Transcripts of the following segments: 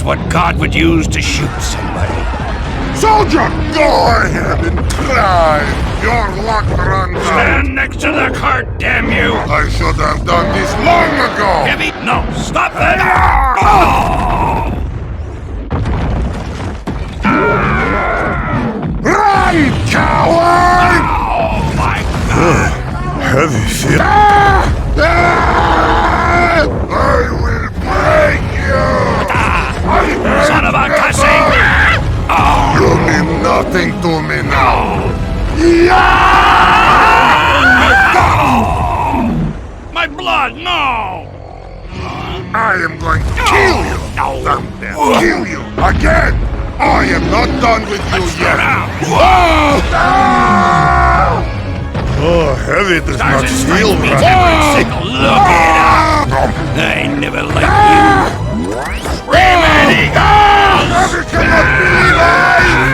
what God would use to shoot somebody. Soldier, go ahead and climb. Your luck runs out. Stand next to the cart, damn you! I should have done this long ago. Heavy, no, stop that! Oh! Run, coward! Oh my God! Heavy-zilla. I will break you! Son of a cussing! Oh! You mean nothing to me now. My blood, no! I am going to kill you! No! Damn, kill you again! I am not done with you yet! Oh, Heavy does not feel right. Look it up! I never liked you! Scream at eagles! Heavy cannot be alive!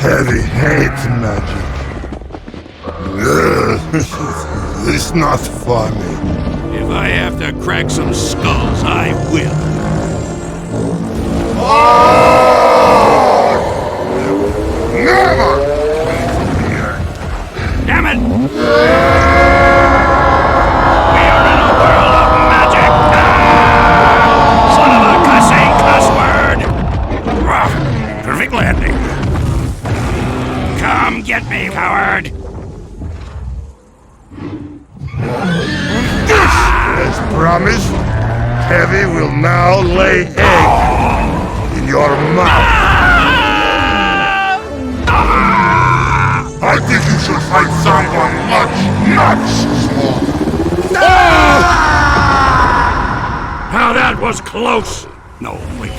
Heavy hates magic. It's not funny. If I have to crack some skulls, I will. Never! Damn it! We are in a world of magic! Son of a cussing cuss word! Rough. Perfect landing. Come get me, coward! As promised, Heavy will now lay egg in your mouth. I think you should find someone much smaller. Now that was close! No, wait.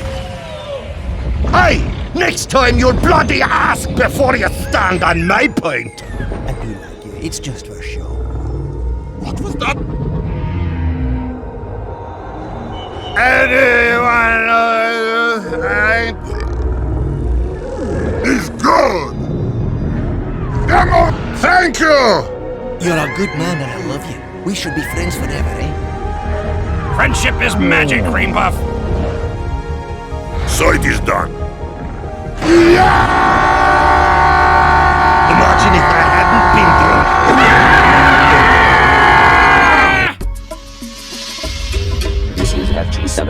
Hey! Next time you'll bloody ask before you stand on my point! I do like you. It's just for show. What was that? Anyone He's good. Demo, thank you. You're a good man and I love you. We should be friends forever, eh? Friendship is magic, Green Buff. So it is done. Imagine if I hadn't been drunk. This is FG7.